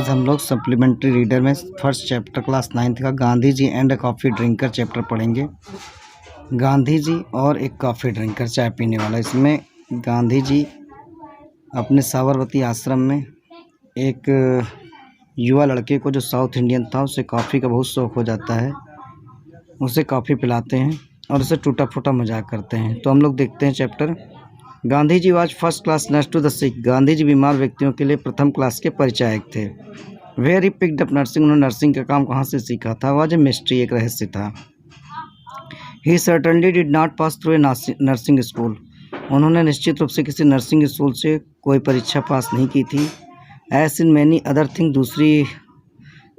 आज हम लोग सप्लीमेंट्री रीडर में फर्स्ट चैप्टर क्लास 9th का Gandhi ji and coffee drinker chapter पढ़ेंगे। गांधी जी और एक कॉफ़ी ड्रिंकर, चाय पीने वाला। इसमें गांधी जी अपने साबरमती आश्रम में एक युवा लड़के को जो साउथ इंडियन था, उसे कॉफ़ी का बहुत शौक़ हो जाता है। उसे कॉफ़ी पिलाते हैं और उसे टूटा फूटा मजाक करते हैं। तो हम लोग देखते हैं chapter. Gandhi ji was first class nurse to the sick. Gandhi ji बीमार व्यक्तियों के लिए प्रथम क्लास के परिचायक थे। Where he picked up nursing. उन्होंने नर्सिंग का काम कहाँ से सीखा था? वाज ए मिस्ट्री, एक रहस्य था। He certainly did not pass through a nursing school. उन्होंने निश्चित रूप से किसी नर्सिंग स्कूल से कोई परीक्षा पास नहीं की थी। As in many other thing, दूसरी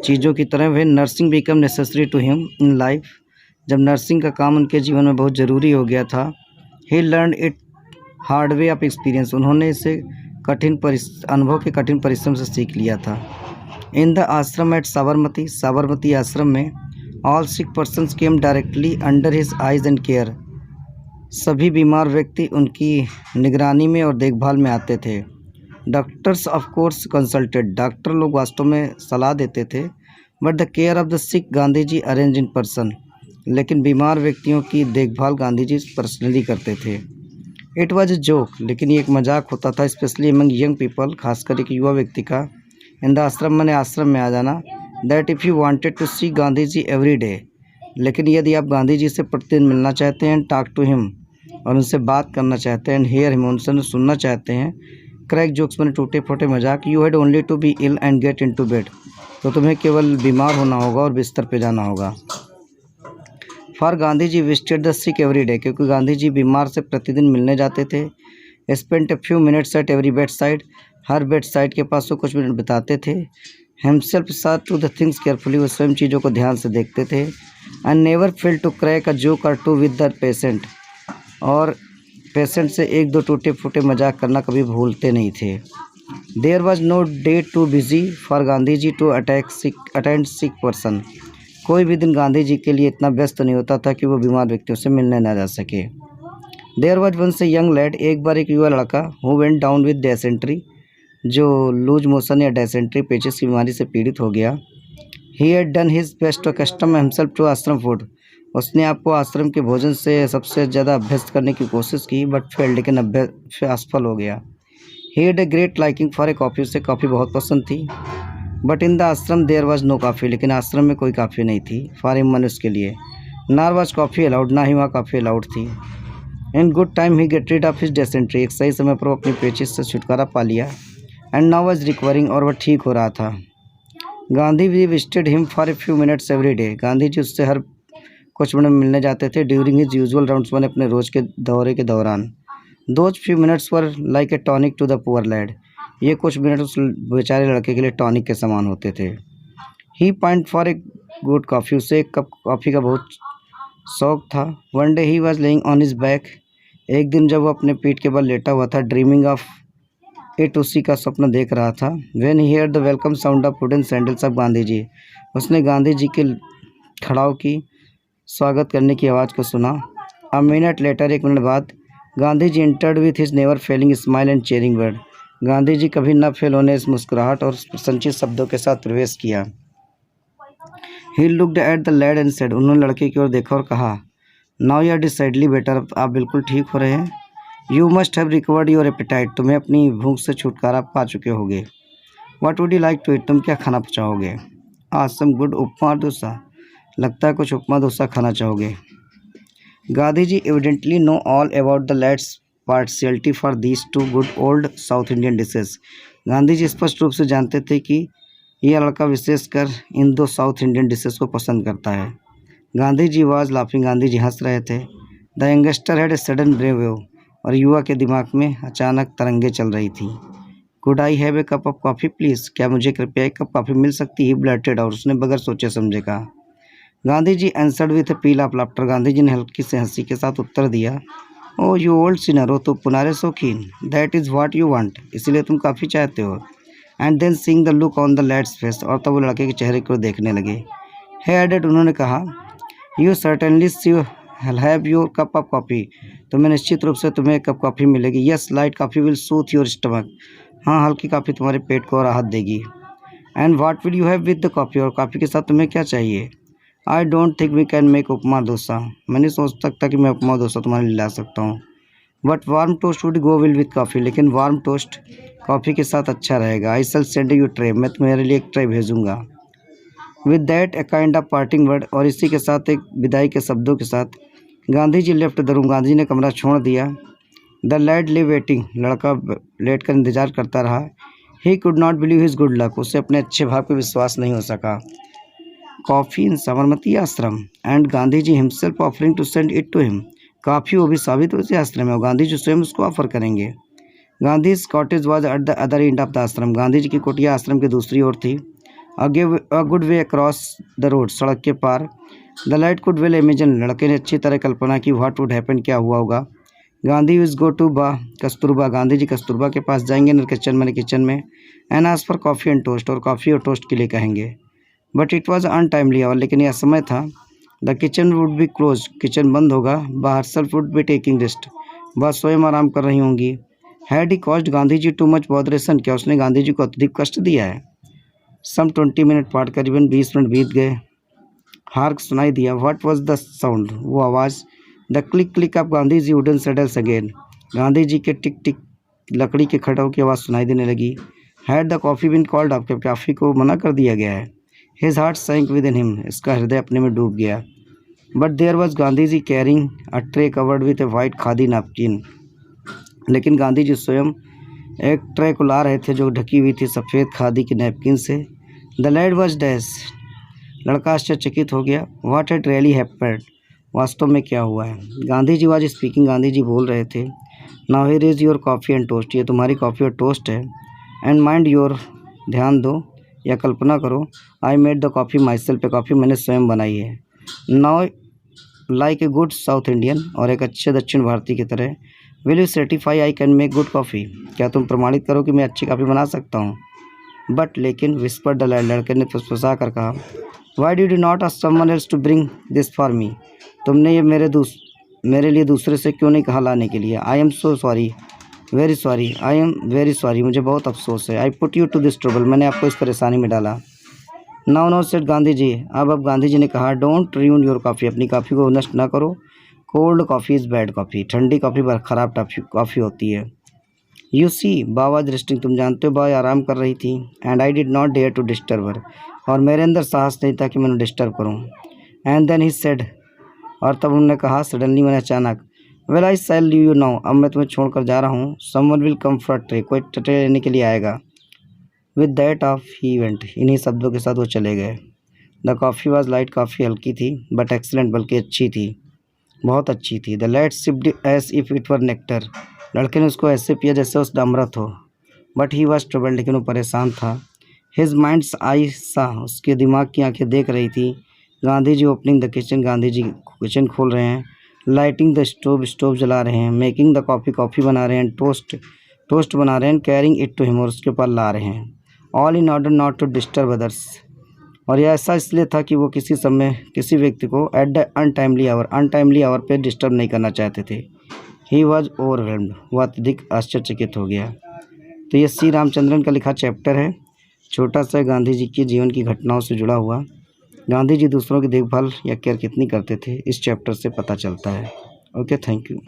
चीज़ों की तरह वे nursing become necessary to him in life. जब नर्सिंग का काम उनके जीवन में बहुत ज़रूरी हो गया था, he learn it hard way of experience. उन्होंने इसे अनुभव के कठिन परिश्रम से सीख लिया था। इन द आश्रम एट साबरमती। साबरमती आश्रम में all sick persons came directly under his eyes and care. सभी बीमार व्यक्ति उनकी निगरानी में और देखभाल में आते थे। Doctors of course consulted. Doctor लोग वास्तव में सलाह देते थे। But the care of the sick Gandhi ji arrange in person. लेकिन बीमार व्यक्तियों की देखभाल गांधी जी पर्सनली करते थे। It was a joke. लेकिन ये एक मजाक होता था, स्पेशली अमंग यंग पीपल, खासकर एक युवा व्यक्ति का। इन द आश्रम, मैंने आश्रम में आ जाना। That if you wanted to see Gandhi ji every day. लेकिन यदि आप गांधी जी से प्रतिदिन मिलना चाहते हैं, टॉक टू हिम, और उनसे बात करना चाहते हैं, हेयर हिम, उनसे सुनना चाहते हैं, क्रैक जोक्स, मैंने टूटे फूटे मजाक, you had only to be ill and get in to bed. तो तुम्हें केवल बीमार होना होगा और बिस्तर पे जाना होगा। For Gandhi ji visited the sick every day. क्योंकि गांधी जी बीमार से प्रतिदिन मिलने जाते थे। Spent a few minutes at every bed side. हर बेड साइड के पास वो कुछ मिनट बिताते थे। हिमसेल्फ सा टू द थिंग्स केयरफुली। वो स्वयं चीज़ों को ध्यान से देखते थे। And never fail to crack a joke or two with the patient. और पेशेंट से एक दो टूटे फूटे मजाक करना कभी भूलते नहीं थे। There was no day too busy for Gandhi ji to attend sick person. कोई भी दिन गांधी जी के लिए इतना व्यस्त नहीं होता था कि वो बीमार व्यक्तियों से मिलने ना जा सके। There was once a young lad. एक बार एक युवा लड़का, who went down with dysentery, जो लूज मोशन या डेसेंट्री, पेचिस की बीमारी से पीड़ित हो गया। He had done his best to custom himself to ashram food. उसने आपको आश्रम के भोजन से सबसे ज़्यादा अभ्यस्त करने की कोशिश की, बट फेल, लेकिन असफल हो गया। He had a great liking for a coffee. उसे कॉफ़ी बहुत पसंद थी। बट इन द आश्रम देयर वॉज नो कॉफ़ी। लेकिन आश्रम में कोई कॉफ़ी नहीं थी फॉर हिम, मनुष्य के लिए। नार वॉज कॉफ़ी अलाउड। ना ही वहाँ कॉफ़ी अलाउड थी। In good time he get rid of his dysentery. एक सही समय पर वो अपनी पेचिस से छुटकारा पा लिया। एंड नाउ वॉज रिकवरिंग, और वह ठीक हो रहा था। Gandhi ji visited him for a few minutes every day. Gandhi ji उससे हर कुछ मिनट मिलने जाते थे। ड्यूरिंग हिज यूजुअल राउंड्स, मैंने अपने रोज़ के दौरे के दौरान। Those few minutes were like a tonic to the poor lad. ये कुछ मिनट उस बेचारे लड़के के लिए टॉनिक के समान होते थे। He point for a good coffee. उसे एक कप कॉफ़ी का बहुत शौक था। One day he was laying on his back. एक दिन जब वो अपने पीठ के बल लेटा हुआ था, ड्रीमिंग ऑफ इट, उसी का सपना देख रहा था। When he heard the welcome sound of wooden sandals of Gandhi ji. उसने गांधी जी के खड़ाऊ की स्वागत करने की आवाज़ को सुना। अ मिनट लेटर, एक मिनट बाद, Gandhi ji entered with his never failing smile and cheering word. Gandhi ji कभी न फेल होने इस मुस्कुराहट और संचित शब्दों के साथ प्रवेश किया। He looked at the lad and said. उन्होंने लड़के की ओर देखा और कहा, now you are decidedly better. अब आप बिल्कुल ठीक हो रहे हैं। You must have recovered your appetite. तुम्हें अपनी भूख से छुटकारा पा चुके होगे। What would you like to eat. तुम क्या खाना चाहोगे? सम गुड उपमा और डोसा। लगता है कुछ उपमा डोसा खाना चाहोगे। Gandhi ji evidently know all about the lad's partiality for these two good old South Indian dishes. Gandhi ji स्पष्ट रूप से जानते थे कि यह लड़का विशेषकर इन दो साउथ इंडियन डिशेस को पसंद करता है। Gandhi ji was laughing. गांधी जी हंस रहे थे। The youngster had a sudden brave wave. और युवा के दिमाग में अचानक तरंगे चल रही थी। Could I have a cup of coffee please. क्या मुझे कृपया एक कप कॉफ़ी मिल सकती? ही ब्लर्टेड, और उसने बगैर सोचे समझे कहा। Gandhi ji answered with a peal of laughter. Gandhi ji ने हल्की से हंसी के साथ उत्तर दिया, ओ यू ओल्ड सिनर। हो तो पुनारे शौकीन। That is what you want. इसलिए तुम काफ़ी चाहते हो। And then seeing the look on the lad's face. और तब वो लड़के के चेहरे को देखने लगे। हे एडेड, उन्होंने कहा, you certainly have your cup of coffee. तुम्हें निश्चित रूप से तुम्हें एक कप कॉफ़ी मिलेगी। Yes, light coffee will soothe your stomach. हाँ, हल्की कॉफ़ी तुम्हारे पेट को राहत देगी। And what will you have with the coffee, और कॉफ़ी के साथ तुम्हें क्या चाहिए। I don't think we can make upma dosa, मैं नहीं सोच सकता कि मैं उपमा डोसा तुम्हारे लिए ला सकता हूँ। But warm toast would go well with coffee, लेकिन वार्म टोस्ट कॉफ़ी के साथ अच्छा रहेगा। I shall send you tray, मैं तुम्हारे लिए एक ट्रे भेजूँगा। With that a kind of parting word, और इसी के साथ एक विदाई के शब्दों के साथ Gandhi ji left the room, Gandhi ji ने कमरा छोड़ दिया। द लैड लिव वेटिंग, लड़का लेट कर इंतजार करता रहा। He could not believe his good luck, उसे अपने अच्छे भाव पर विश्वास नहीं हो सका। Coffee in Sabarmati ashram and Gandhi ji himself offering to send it to him, काफ़ी वो भी साबरमती आश्रम है और गांधी जी स्वयं उसको ऑफर करेंगे। Gandhi cottage was at the other end of the आश्रम, गांधी जी की कुटिया आश्रम की दूसरी ओर थी। A good way across the road, सड़क के पार। The light could well imagine, लड़के ने अच्छी तरह कल्पना की व्हाट वुड हैपन, क्या हुआ होगा। गांधी विज गो टू बा कस्तूरबा, गांधी जी कस्तूरबा के पास जाएंगे, न किचन मैंने किचन में। And ask for coffee and toast, और कॉफ़ी और टोस्ट के लिए कहेंगे। But it was untimely hour, लेकिन यह समय था। The kitchen would be close, kitchen बंद होगा। बाहर self would be taking rest, वह स्वयं आराम कर रही होंगी। Had he cost Gandhi ji too much botheration, क्या उसने गांधी जी को अत्यधिक कष्ट दिया है। सम 20 मिनट पार, करीबन 20 मिनट बीत गए। हार्क सुनाई दिया। व्हाट वॉज द साउंड, वो आवाज़। The click click of Gandhi ji wooden sandals again, Gandhi ji के टिक टिक लकड़ी के खड़ाऊ की आवाज़ सुनाई देने लगी। Had the coffee been called off, कॉफ़ी को मना कर दिया गया है। His heart sank within him, इसका हृदय अपने में डूब गया। But there was Gandhi ji carrying a tray covered with a white khadi napkin, लेकिन गांधी जी स्वयं एक ट्रे को ला रहे थे जो ढकी हुई थी सफ़ेद खादी की नैपकिन से। द लैड वॉज डैश, लड़का आश्चर्यचकित हो गया। व्हाट हैड रियली हैपेंड, वास्तव में क्या हुआ है। गांधी जी वाज स्पीकिंग, गांधी जी बोल रहे थे। Now here is your coffee and toast, ये तुम्हारी कॉफ़ी और टोस्ट है। एंड माइंड योर, ध्यान दो या कल्पना करो। I made the coffee my self, coffee मैंने स्वयं बनाई है। Now like a good south Indian, और एक अच्छे दक्षिण भारतीय की तरह। Will you certify I can make good coffee, क्या तुम प्रमाणित करो कि मैं अच्छी कॉफ़ी बना सकता हूँ। बट लेकिन, विस्पर द लैड, लड़के ने फुसफुसा कर कहा। Why did you not ask someone else to bring this for me, तुमने ये मेरे लिए दूसरे से क्यों नहीं कहा लाने के लिए। I am so sorry, very sorry, I am very sorry, मुझे बहुत अफसोस है। I put you to this trouble, मैंने आपको इस परेशानी में डाला। Now no said Gandhi ji, अब गांधी जी ने कहा। डोंट र्यून योर कॉफ़ी, अपनी कॉफ़ी को नष्ट ना करो। Cold coffee is bad coffee, ठंडी कॉफ़ी ख़राब कॉफ़ी होती है। यू सी, बा वाज रेस्टिंग, तुम जानते हो बा आराम कर रही थी। And I did not dare to disturb her, और मेरे अंदर साहस नहीं था कि मैं उन्हें डिस्टर्ब करूँ। एंड देन ही सेड, और तब उन्होंने कहा सडनली, मैंने अचानक। Well I shall leave you now, अब मैं तुम्हें छोड़कर जा रहा हूँ। Someone will come for tray, कोई ट्रे लेने के लिए आएगा। With that off he went, इन्हीं शब्दों के साथ वो चले गए। द कॉफ़ी वॉज लाइट, काफ़ी हल्की थी, बट एक्सीलेंट, बल्कि अच्छी थी, बहुत अच्छी थी। The lad sipped as if it were nectar, लड़के ने उसको ऐसे पिया जैसे उस अमृत हो। बट ही वॉज ट्रबल्ड, लेकिन वो परेशान था। हिज माइंड्स आई सा, उसके दिमाग की आंखें देख रही थी। Gandhi ji opening the kitchen, Gandhi ji kitchen खोल रहे हैं। लाइटिंग द स्टोव, स्टोव जला रहे हैं। मेकिंग द कॉफ़ी, कॉफ़ी बना रहे हैं। टोस्ट बना रहे हैं। कैरिंग इट टू हिम, और उसके ऊपर ला रहे हैं। All in order not to disturb others, और यह ऐसा इसलिए था कि वो किसी समय किसी व्यक्ति को एट द अनटाइमली आवर पे डिस्टर्ब नहीं करना चाहते थे। ही वॉज ओवरवेल्म्ड, वह अत्यधिक आश्चर्यचकित हो गया। तो ये सी रामचंद्रन का लिखा चैप्टर है, छोटा सा गांधी जी के जीवन की घटनाओं से जुड़ा हुआ। गांधी जी दूसरों की देखभाल या केयर कितनी करते थे, इस चैप्टर से पता चलता है। Okay, thank you.